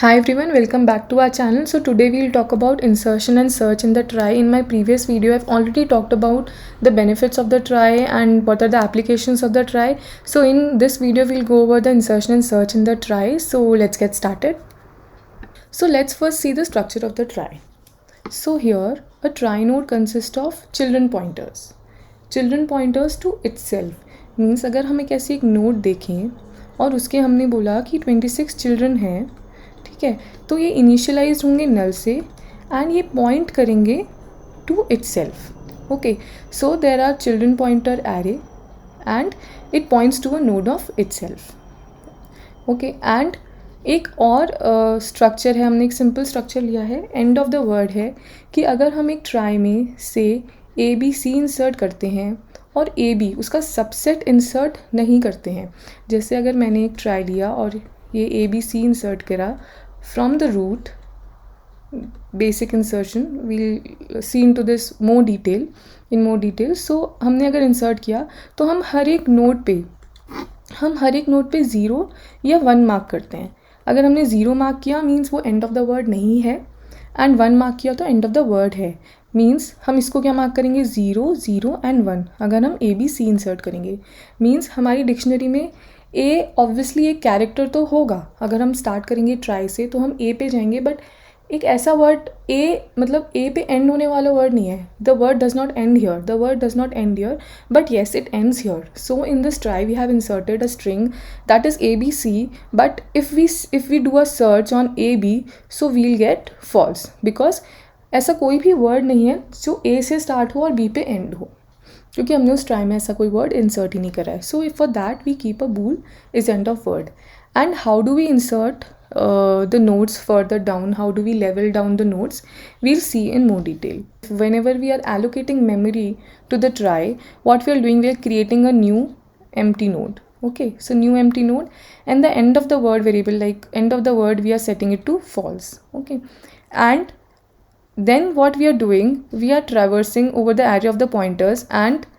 Hi everyone, welcome back to our channel. So today we'll talk about insertion and search in the try. In my previous video, I've already talked about the benefits of the try and what are the applications of the try. So in this video, we'll go over the insertion and search in the try. So let's get started. So let's first see the structure of the try. So here, a try node consists of children pointers. Children pointers to itself means अगर हम एक ऐसी एक node देखें और उसके हमने बोला कि 26 चिल्ड्रन हैं, ठीक है, तो ये इनिशियलाइज होंगे नल से एंड ये पॉइंट करेंगे to itself. Okay, so there are children pointer array and it points to a node of itself. Okay, and एक और स्ट्रक्चर है, हमने एक सिंपल स्ट्रक्चर लिया है, एंड ऑफ द वर्ड है कि अगर हम एक ट्राई में से ए बी सी इंसर्ट करते हैं और ए बी उसका सबसेट इंसर्ट नहीं करते हैं, जैसे अगर मैंने एक ट्राई लिया और ये ए बी सी इंसर्ट करा from the root, basic insertion, we'll see into this more detail. So हमने अगर इंसर्ट किया तो हम हर एक नोड पे 0 या 1 मार्क करते हैं. अगर हमने 0 मार्क किया मीन्स वो एंड ऑफ द वर्ड नहीं है, एंड 1 मार्क किया तो एंड ऑफ द वर्ड है. मीन्स हम इसको क्या मार्क करेंगे, 0 0 एंड 1. अगर हम ए बी सी इंसर्ट करेंगे मीन्स हमारी डिक्शनरी में ए ऑब्वियसली एक कैरेक्टर तो होगा. अगर हम स्टार्ट करेंगे ट्राई से तो हम ए पे जाएंगे, बट एक ऐसा वर्ड ए, मतलब ए पे एंड होने वाला वर्ड नहीं है. The word does not end here, but yes it ends here. So in this trie we have inserted a string that is A B C, but if we do a search on A B so we'll get false, because ऐसा कोई भी word नहीं है जो ए से start हो और B पे एंड हो, क्योंकि हमने उस ट्राई में ऐसा कोई वर्ड इंसर्ट ही नहीं करा है. So for that we keep a bool is end of word. And how do we insert the nodes further down, how do we level down the nodes, we'll see in more detail. Whenever we are allocating memory to the try, what we are doing, we are creating a new empty node. Okay, so new empty node, and the end of the word variable, like end of the word, we are setting it to false. Okay, and then what we are doing, we are traversing over the array of the pointers, and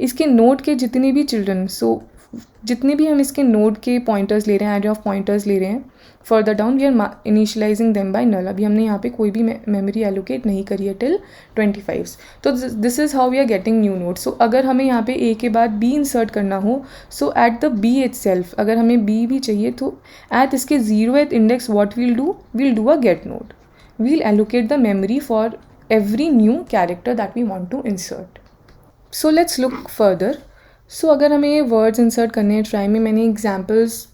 इसके node के जितने भी children, सो जितने भी हम इसके node के pointers ले रहे हैं, एरे ऑफ पॉइंटर्स ले रहे हैं, further down we are initialising them by null. अभी हमने यहाँ पे कोई भी मेमोरी एलोकेट नहीं करी है टिल 25. तो this is how we are getting new node. So अगर हमें यहाँ पे ए के बाद बी इंसर्ट करना हो, so at the B itself, अगर हमें बी भी चाहिए तो एट इसके 0th index what we'll do a get node. We'll allocate the memory for every new character that we want to insert. So let's look further. So अगर हमें ये words insert करने हैं ट्राई में, मैंने एग्जाम्पल्स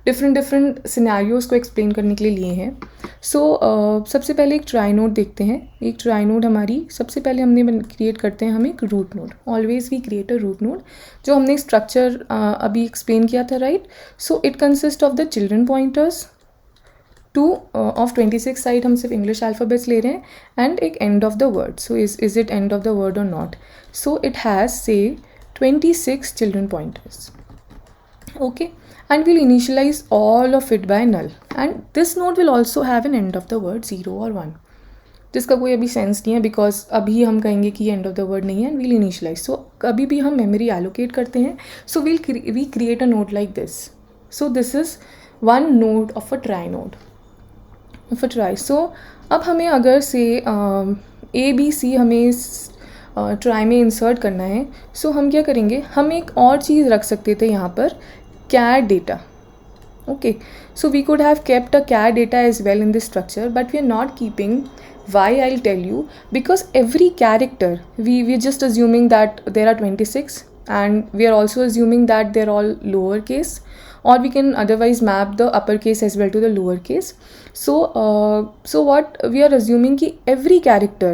डिफरेंट सिनेरियोज़ को explain करने के लिए लिए हैं. सो सबसे पहले एक ट्राई नोड देखते हैं. एक ट्राई नोड हमारी सबसे पहले हमने क्रिएट करते हैं हम एक root node. Always we create a root node, जो हमने स्ट्रक्चर अभी एक्सप्लेन किया था, right. So it consist of the children pointers to of 26 side, हम सिर्फ इंग्लिश अल्फ़ाबेट्स ले रहे हैं, एंड एक end of the word. So is it end of the word और not. So it has say 26 children pointers. Okay, and we'll initialize all of it by null, and this node will also have an end of the word 0 or 1, जिसका कोई अभी sense नहीं है, because अभी हम कहेंगे कि एंड ऑफ द वर्ड नहीं है, एंड वील इनिशियलाइज. सो कभी भी हम मेमोरी एलोकेट करते हैं, so we create a node like this. So this is one node of a trie node of a trie. So अब हमें अगर से ए बी सी हमें ट्राई में इंसर्ट करना है, सो हम क्या करेंगे, हम एक और चीज़ रख सकते थे यहाँ पर, char data. Okay, so we could have kept a char data as well in this structure, but we are not keeping. Why, I will tell you. Because every character, we just assuming that there are 26, and we are also assuming that they're all lowercase, or we can otherwise map the uppercase as well to the lowercase. So what we are assuming कि every character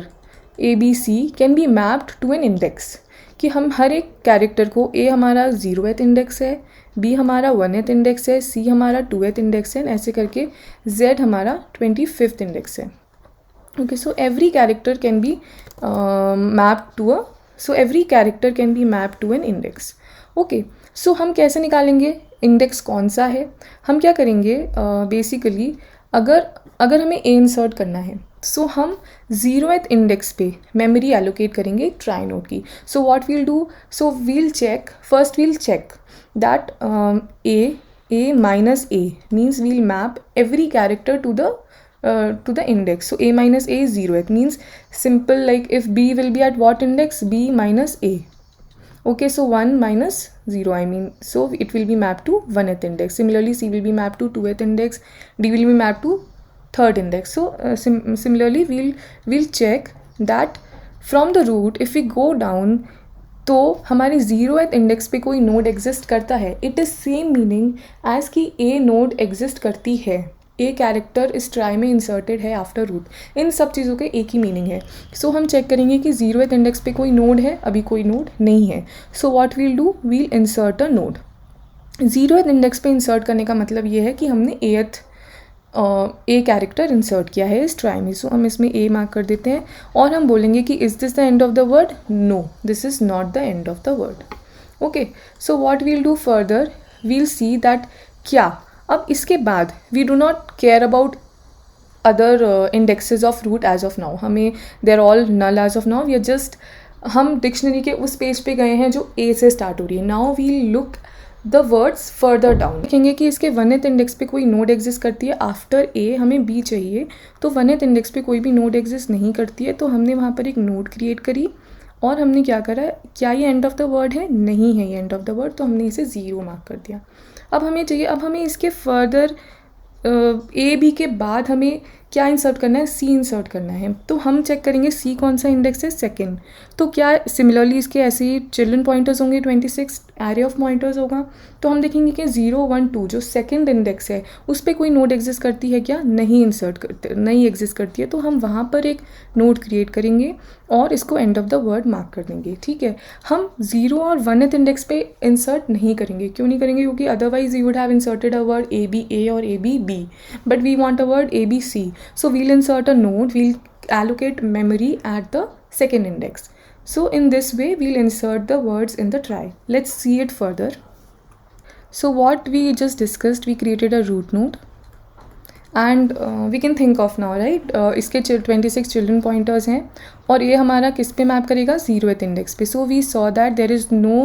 A B C can be mapped to an index, कि हम हर एक character को, ए हमारा 0th index है, B हमारा 1th index है, सी हमारा 2th इंडेक्स है, ऐसे करके जेड हमारा 25th इंडेक्स है. Okay, so every character can be mapped to an index. Okay, so हम कैसे निकालेंगे इंडेक्स कौन सा है. हम क्या करेंगे, बेसिकली अगर हमें ए इंसर्ट करना है, सो हम 0th इंडेक्स पे मेमोरी एलोकेट करेंगे ट्राई नोड की. So what we'll do, so we'll check that A a minus a means we'll map every character to the index. So a minus a is 0th, means simple, like if b will be at what index, b minus a. Okay, so 1 minus 0, I mean, so it will be mapped to 1th index. Similarly, c will be mapped to 2th index, d will be mapped to 3rd index. So similarly we'll check that from the root if we go down, तो हमारे 0th index पे कोई node exist करता है, it is same meaning as कि A node exist करती है, A character इस ट्राई में इंसर्टेड है आफ्टर रूट. इन सब चीज़ों के एक ही मीनिंग है. सो हम चेक करेंगे कि 0th इंडेक्स पे कोई नोड है, अभी कोई नोड नहीं है. So what we'll do, we'll insert a node. 0th index पे इंसर्ट करने का मतलब ये है कि हमने ए कैरेक्टर इंसर्ट किया है इस ट्राई में. सो हम इसमें ए मार्क कर देते हैं और हम बोलेंगे कि is this the end of the word, no this is not the end of the word. Okay, so what we'll do further, we'll see that क्या अब इसके बाद we do not care about other indexes of root as of now. हमें they are all null as of now. We are just, हम dictionary के उस page पे गए हैं जो ए से स्टार्ट हो रही है. Now we'll look the words further down. देखेंगे कि इसके 1th इंडेक्स पे कोई नोड एग्जिस्ट करती है. आफ्टर ए हमें बी चाहिए, तो 1th इंडेक्स पे कोई भी नोड एग्जिस्ट नहीं करती है, तो हमने वहाँ पर एक नोड क्रिएट करी और हमने क्या करा, क्या ये एंड ऑफ द वर्ड है, नहीं है ये एंड ऑफ द वर्ड, तो हमने इसे 0 मार्क कर दिया. अब हमें चाहिए, अब हमें इसके फर्दर ए बी के बाद हमें क्या इंसर्ट करना है, सी इंसर्ट करना है. तो हम चेक करेंगे सी कौन सा इंडेक्स है, 2nd. तो क्या सिमिलरली इसके ऐसे ही चिल्ड्रन पॉइंटर्स होंगे, 26 एरे ऑफ पॉइंटर्स होगा. तो हम देखेंगे कि 0 1 2 जो 2nd इंडेक्स है उस पर कोई नोड एग्जिस्ट करती है क्या, नहीं इंसर्ट करते, नहीं एग्जिस्ट करती है. तो हम वहाँ पर एक नोड क्रिएट करेंगे और इसको and of the word mark कर देंगे. ठीक है, हम 0 और 1th इंडेक्स पे इंसर्ट नहीं करेंगे. क्यों नहीं करेंगे, क्योंकि otherwise you would have inserted a word A B A और A B B, but we want a word A B C. So we'll insert a node, we'll allocate memory at the 2nd index. So in this way we'll insert the words in the try. Let's see it further. So what we just discussed, we created a root node and we can think of now, right? इसके 26 children pointers हैं और ये हमारा किस पे map करेगा, 0th index पे. So we saw that there is no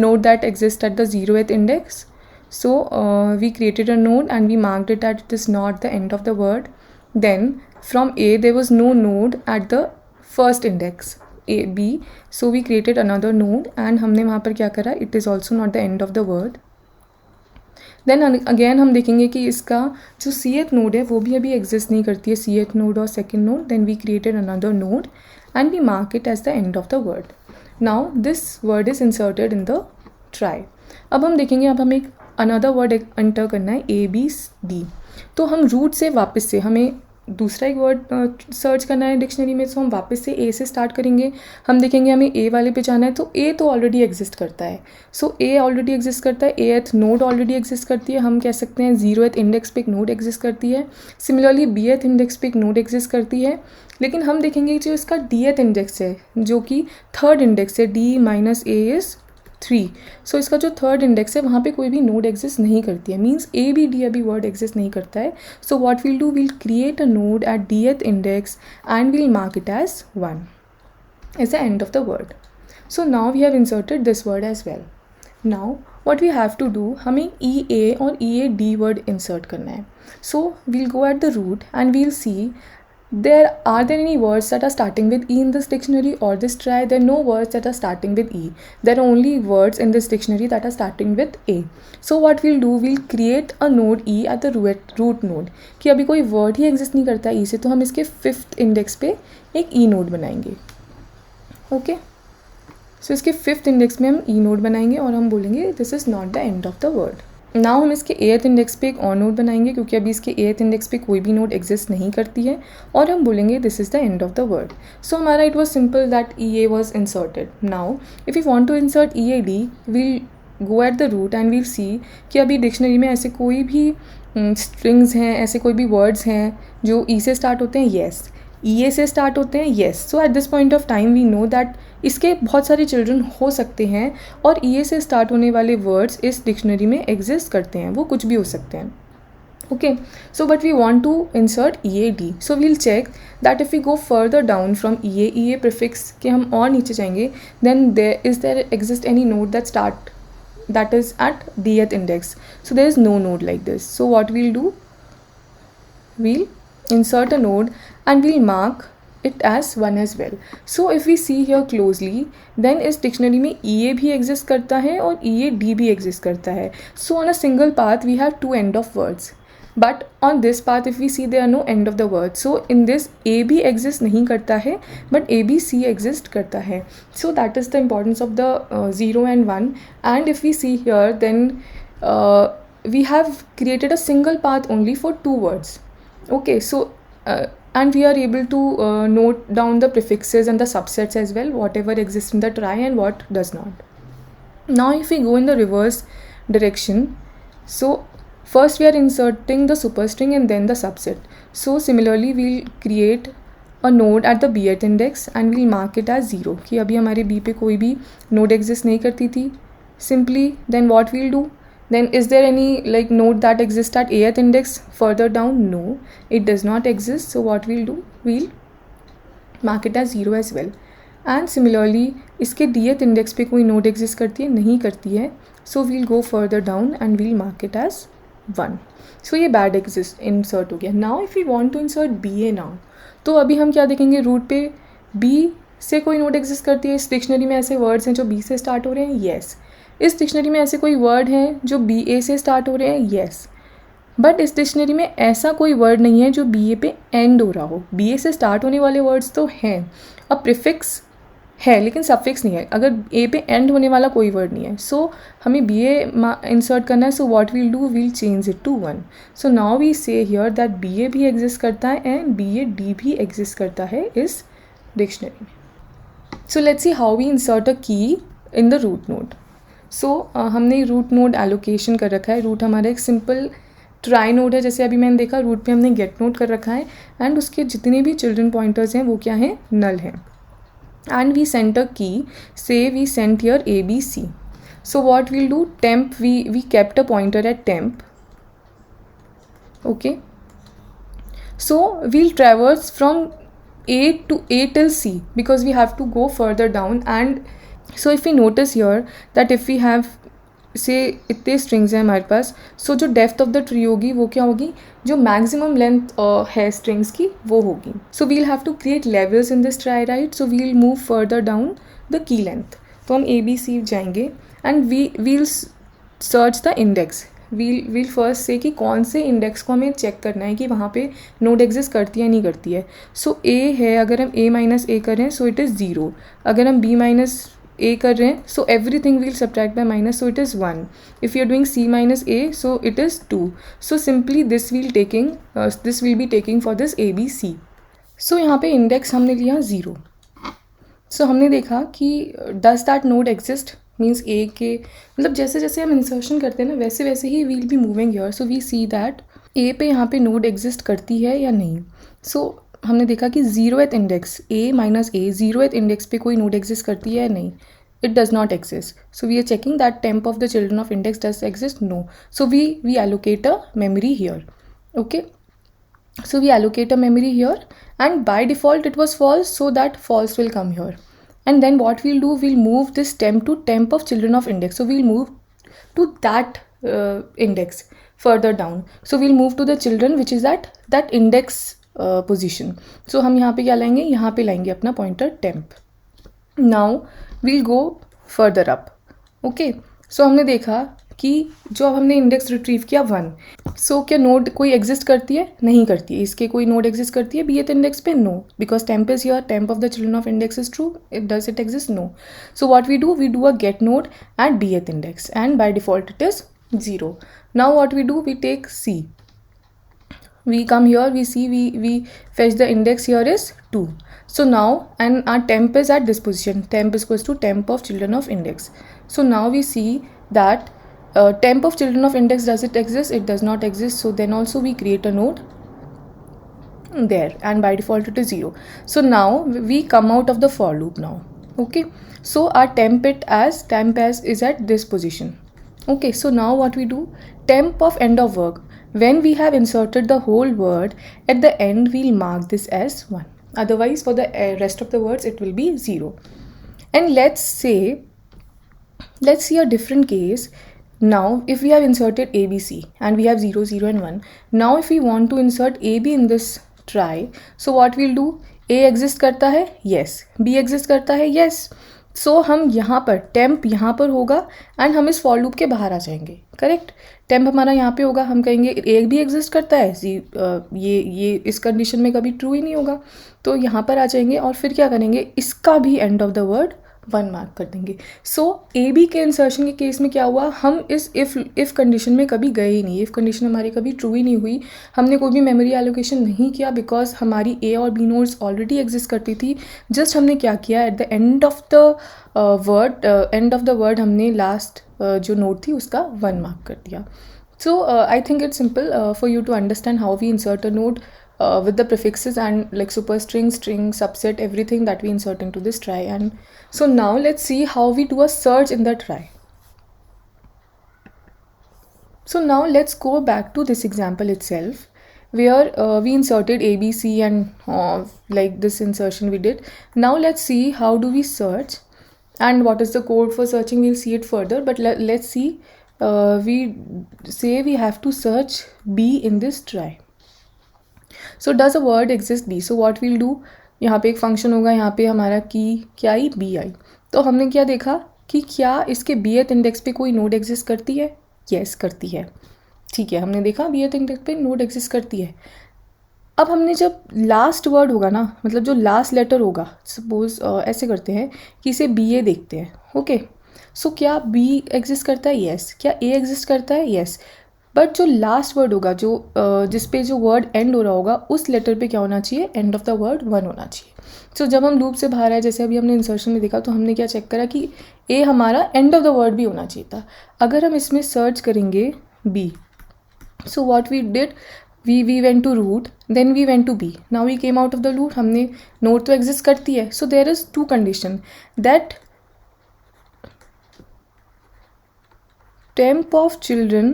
node that exists at the 0th index. So we created a node and we marked it that it is not the end of the word. Then from A there was no node at the 1st index, A B, so we created another node and हमने वहाँ पर क्या करा, it is also not the end of the word. Then again हम देखेंगे कि इसका जो Cth node है वो भी अभी exist नहीं करती है, Cth node और 2nd node. Then we created another node and we mark it as the end of the word. Now this word is inserted in the try. अब हम देखेंगे, अब हमें एक another word enter करना है, A B D. तो हम रूट से वापस से हमें दूसरा एक वर्ड सर्च करना है डिक्शनरी में. सो हम वापस से ए से स्टार्ट करेंगे. हम देखेंगे हमें ए वाले पे जाना है, तो ए तो ऑलरेडी एग्जिस्ट करता है. सो ए ऑलरेडी एग्जिस्ट करता है, एथ नोड ऑलरेडी एग्जिस्ट करती है. हम कह सकते हैं 0th इंडेक्स पे एक नोड एग्जिस्ट करती है. सिमिलरली बीएथ इंडेक्स पे एक नोड एग्जिस्ट करती है. लेकिन हम देखेंगे जो इसका डीएथ इंडेक्स है जो कि 3rd इंडेक्स है, डी माइनस ए इज़ 3. सो इसका जो 3rd इंडेक्स है वहाँ पे कोई भी नोड एग्जिस्ट नहीं करती है, मीन्स ए बी डी अभी वर्ड एग्जिस्ट नहीं करता है. So what we'll do, we'll create a node at Dth index and we'll mark it as 1 as the end of the word. So now we have inserted this word as well. Now what we have to do, हमें E A और E A D word insert करना है. So we'll go at the root and we'll see are there any words that are starting with E in this dictionary or this try? There are no words that are starting with E. There are only words in this dictionary that are starting with A. So what we'll do, we'll create a node E at the root node. कि अभी कोई word ही exist नहीं करता E से, तो हम इसके 5th index पे एक E नोड बनाएंगे. ओके, सो इसके 5th इंडेक्स में हम E नोड बनाएंगे और हम बोलेंगे this is not the end of the word. Now हम इसके 8th इंडेक्स पे एक और नोड बनाएंगे क्योंकि अभी इसके 8th इंडेक्स पे कोई भी नोड एग्जिस्ट नहीं करती है और हम बोलेंगे this is the end of the word. So हमारा it was simple that E A was inserted. Now if you want to insert E A D, we'll go at the root and we'll see कि अभी dictionary में ऐसे कोई भी strings हैं, ऐसे कोई भी वर्ड्स हैं जो ई से स्टार्ट होते हैं, येस. ई ए से स्टार्ट होते हैं, yes. So at this point of time we know that इसके बहुत सारे चिल्ड्रन हो सकते हैं और ई ए से स्टार्ट होने वाले वर्ड्स इस डिक्शनरी में एग्जिस्ट करते हैं, वो कुछ भी हो सकते हैं. Okay, so but we want to insert E A D. So we'll check that if we go further down from E A prefix के हम और नीचे जाएंगे, then there exist any node that start that is at dth index. So there is no node like this. So what we'll do, we'll insert a node and we'll mark it as 1 as well. So if we see here closely, then इस dictionary में EA भी exist करता है और EAD भी exist करता है. So on a single path we have two end of words, but on this path if we see there are no end of the word. So in this AB exist नहीं करता है but ABC exist करता है. So that is the importance of the 0 and 1. And if we see here, then we have created a single path only for two words. Okay, so and we are able to note down the prefixes and the subsets as well, whatever exists in the trie and what does not. Now if we go in the reverse direction, so first we are inserting the superstring and then the subset. So similarly we'll create a node at the bth index and we'll mark it as 0 कि अभी हमारे b पे कोई भी node exist नहीं करती थी. Simply then what we'll do, then is there any like node that exists at ath index further down? No, it does not exist. So what we'll do, we'll mark it as 0 as well. And similarly इसके dth index पे कोई node exist करती है? नहीं करती है. So we'll go further down and we'll mark it as 1. So ये bad exist insert हो गया. Now if we want to insert ba now, तो अभी हम क्या देखेंगे, रूट पे b से कोई नोड एग्जिस्ट करती है. इस डिक्शनरी में ऐसे वर्ड्स हैं जो b से स्टार्ट हो रहे हैं? येस. इस डिक्शनरी में ऐसे कोई वर्ड हैं जो बी ए से स्टार्ट हो रहे हैं? येस. बट इस डिक्शनरी में ऐसा कोई वर्ड नहीं है जो बी ए पे एंड हो रहा हो. बी ए से स्टार्ट होने वाले वर्ड्स तो हैं, अब प्रीफिक्स है लेकिन सफिक्स नहीं है. अगर ए पे एंड होने वाला कोई वर्ड नहीं है, सो हमें बी ए इंसर्ट करना है. So what we'll do, we'll change it to 1. So now we see here that B A भी एग्जिस्ट करता है एंड बी ए डी भी एग्जिस्ट करता है इस डिक्शनरी में. So let's see how we insert a key in the root node. सो हमने रूट नोड एलोकेशन कर रखा है. रूट हमारा एक सिंपल ट्राई नोड है. जैसे अभी मैंने देखा रूट पे हमने गेट नोड कर रखा है एंड उसके जितने भी चिल्ड्रन पॉइंटर्स हैं वो क्या हैं? नल हैं. And we sent a key, say we sent here ABC. So what we'll do, temp, we kept a pointer at temp. Okay, so we'll traverse from A to A till C because we have to go further down. And so if we notice here that if we have say इतने strings हैं हमारे पास, so जो depth of the tree होगी वो क्या होगी, जो maximum length है strings की वो होगी. So we'll have to create levels in this trie, right? So we'll move further down the key length. तो हम ABC जाएंगे and we'll search the index. We'll first say कि कौन से इंडेक्स को हमें चेक करना है कि वहाँ पे नोड एग्जिस्ट करती है नहीं करती है. सो ए है, अगर हम a माइनस ए कर रहे हैं सो इट इज़ 0. अगर हम b माइनस ए कर रहे हैं so everything we'll subtract by minus, so it is 1. If you are doing c minus A so it is 2. So simply this will be taking for this ABC. सो यहाँ पे index हमने लिया 0. सो हमने देखा कि does that node exist, means A के मतलब जैसे जैसे हम इंसर्शन करते हैं ना वैसे वैसे ही we'll be moving here. So we see that A पे यहाँ पे नोड एग्जिस्ट करती है या नहीं. सो हमने देखा कि 0th index a minus A, 0th index पे कोई नोड एग्जिस्ट करती है या नहीं. It does not exist. So we are checking that temp of the children of index does exist. No. So we allocate a memory here. Okay, so we allocate a memory here and by default it was false, so that false will come here. And then what we'll do, we'll move this temp to temp of children of index. So we'll move to that index further down. So we'll move to the children which is at that index position. So हम यहाँ पे क्या लाएंगे, यहाँ पे लाएंगे अपना pointer temp. Now we'll go further up. Okay, so हमने देखा कि जो अब हमने इंडेक्स रिट्रीव किया 1. सो क्या नोड कोई एग्जिस्ट करती है? नहीं करती है. इसके कोई नोड एग्जिस्ट करती है bth इंडेक्स पे? No, because temp is here, temp of the children of index is true. It does it exist? No. So what we do a get node at bth index and by default it is 0. Now what we do, we take c. We come here, we see, we fetch the index here is 2. So now, and our temp is at this position. Temp is equals to temp of children of index. So now we see that temp of children of index, does it exist? It does not exist. So then also we create a node there and by default it is 0. So now we come out of the for loop now. Okay, so our temp as is at this position. Okay, so now what we do, temp of end of work. When we have inserted the whole word, at the end we'll mark this as 1. Otherwise for the rest of the words it will be 0. And let's say Let's see a different case. Now, if we have inserted ABC and we have 0, 0 and 1. Now, if we want to insert AB in this try, so what we'll do? A exist करता है? Yes. B exist करता है? Yes. So हम यहाँ पर temp यहाँ पर होगा and हम इस for loop के बाहर आ जाएंगे. करेक्ट. टेम्प हमारा यहाँ पे होगा, हम कहेंगे ए भी एग्जिस्ट करता है, ये इस कंडीशन में कभी ट्रू ही नहीं होगा, तो यहाँ पर आ जाएंगे और फिर क्या करेंगे, इसका भी and of the word 1 mark कर देंगे. सो ए बी के इंसर्शन के केस में क्या हुआ, हम इस इफ़ कंडीशन में कभी गए ही नहीं, इफ़ कंडीशन हमारी कभी ट्रू ही नहीं हुई, हमने कोई भी मेमोरी एलोकेशन नहीं किया बिकॉज हमारी ए और बी नोड्स ऑलरेडी एग्जिस्ट करती थी. जस्ट हमने क्या किया, at the end of the word हमने लास्ट जो नोड थी उसका 1 मार्क कर दिया. So I think it's simple for you to understand how we insert a node with the prefixes and like superstring, string, subset, everything that we insert into this try. And so now let's see how we do a search in the try. So now let's go back to this example itself where we inserted A, B, C and like this insertion we did. Now let's see how do we search and what is the code for searching. We'll see it further, but let's see. We say we have to search B in this try. So does a word exist B. So what will do, यहाँ पे एक function होगा, यहाँ पे हमारा की क्या आई, B I. तो हमने क्या देखा कि क्या इसके बीएथ इंडेक्स पे कोई नोड एग्जिस्ट करती है. येस करती है. ठीक है, हमने देखा बीएथ इंडेक्स पे नोड एग्जिस्ट करती है. अब हमने जब लास्ट वर्ड होगा ना, मतलब जो लास्ट लेटर होगा, सपोज ऐसे करते हैं कि इसे बी ए देखते हैं. ओके, सो क्या बी एग्जिस्ट करता है. येस. क्या ए एग्जिस्ट करता है. येस. बट जो लास्ट वर्ड होगा, जो जिस पे जो वर्ड एंड हो रहा होगा, उस लेटर पे क्या होना चाहिए, एंड ऑफ द वर्ड 1 होना चाहिए. सो जब हम लूप से बाहर आए, जैसे अभी हमने इंसर्शन में देखा, तो हमने क्या चेक करा कि ए हमारा एंड ऑफ द वर्ड भी होना चाहिए था. अगर हम इसमें सर्च करेंगे B, so what we did, we went to root, then we went to B, now we came out of the loop. हमने नोड तो एग्जिस्ट करती है. So there is 2 condition, that temp of children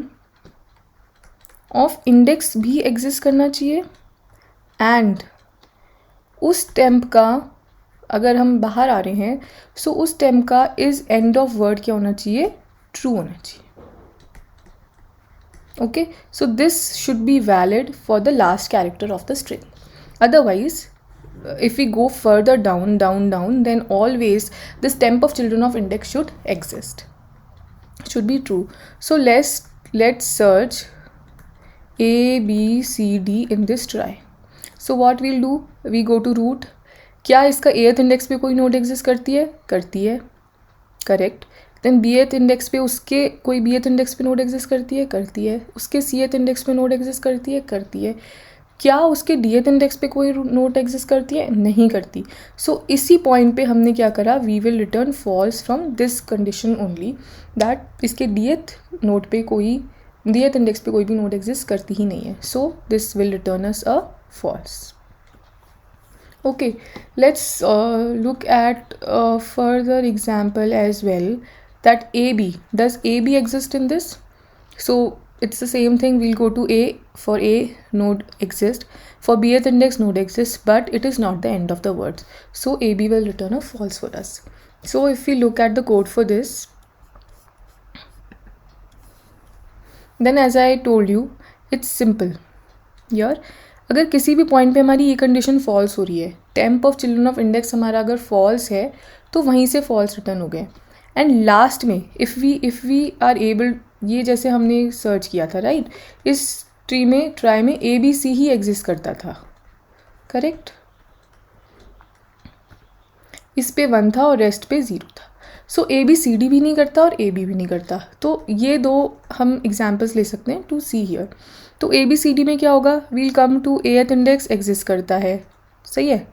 of index भी exist करना चाहिए and उस temp का, अगर हम बाहर आ रहे हैं, सो उस टेम्प का इज एंड ऑफ वर्ड क्या होना चाहिए, ट्रू होना चाहिए. Okay, so this should be valid for the last character of the string. Otherwise if we go further down, then always this temp of children of index should exist, should be true. So let's search A, B, C, D in this try. So what we'll do, we go to root. क्या इसका एथ index पे कोई node exist करती है, करती है. Correct. Then B एथ इंडेक्स पे उसके कोई बी एथ इंडेक्स पे नोड एग्जिस्ट करती है, करती है. उसके सी एथ इंडेक्स पे नोड एग्जिस्ट करती है, करती है. क्या उसके डी एथ इंडेक्स पे कोई नोट एग्जिस्ट करती है, नहीं करती. सो इसी पॉइंट पे हमने क्या करा, we will return false from this condition only, that इसके डी एथ नोट पे कोई, डी एथ इंडेक्स पे कोई भी नोड एग्जिस्ट करती ही नहीं है. So this will return us a false. Okay, let's look at further example as well, that A B, does A B exist in this. So it's the same thing, we'll go to A. For A, node exists. For bth index, node exists, but it is not the end of the words. So AB will return a false for us. So if we look at the code for this, then as I told you, it's simple. Here, अगर किसी भी point पे हमारी ये condition false हो रही है, temp of children of index हमारा अगर फॉल्स है, तो वहीं से फॉल्स रिटर्न हो गए. एंड लास्ट में इफ़ वी आर एबल, ये जैसे हमने सर्च किया था, राइट, इस ट्राई में ए बी सी ही एग्जिस्ट करता था. करेक्ट. इस पे 1 था और रेस्ट पे 0 था. सो ए बी सी डी भी नहीं करता और ए बी भी नहीं करता. तो ये 2 हम एग्जाम्पल्स ले सकते हैं टू सी हियर. तो ए बी सी डी में क्या होगा, we'll come to eth index exist करता है. सही है.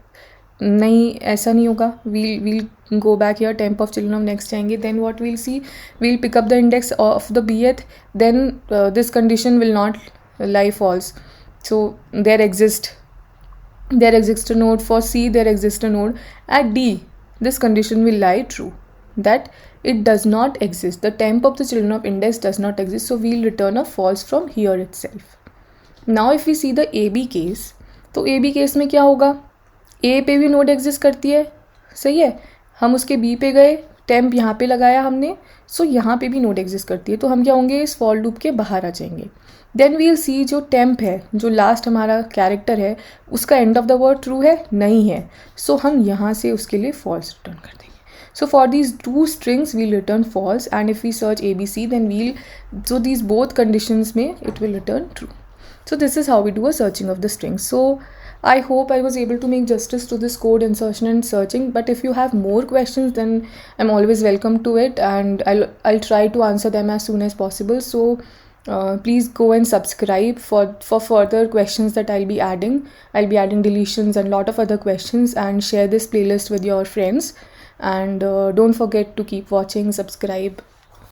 नहीं, ऐसा नहीं होगा. We'll go back here, temp of children of next जाएंगे. Then what we'll see, we'll pick up the index of the bth, then this condition will not lie false. So there exists a node. For C there exists a node. At D this condition will lie true, that it does not exist, the temp of the children of index does not exist. So we'll return a false from here itself. Now if we see the AB case, तो AB case में क्या होगा, A पे भी node exist करती है. सही है. हम उसके बी पे गए, टेम्प यहाँ पे लगाया हमने, सो यहाँ पे भी नोट एग्जिस्ट करती है, तो हम क्या होंगे, इस फॉर लूप के बाहर आ जाएंगे. देन वील सी जो टेम्प है, जो लास्ट हमारा कैरेक्टर है, उसका and of the word true है, नहीं है, सो हम यहाँ से उसके लिए फॉल्स रिटर्न कर देंगे. So for these two strings we'll return false, and if we search ABC then so these both conditions may it will return true. So this is how we do a searching of the strings. So I hope I was able to make justice to this code insertion and searching, but if you have more questions then I'm always welcome to it, and I'll try to answer them as soon as possible. So please go and subscribe for further questions that I'll be adding. I'll be adding deletions and lot of other questions, and share this playlist with your friends. And don't forget to keep watching, subscribe.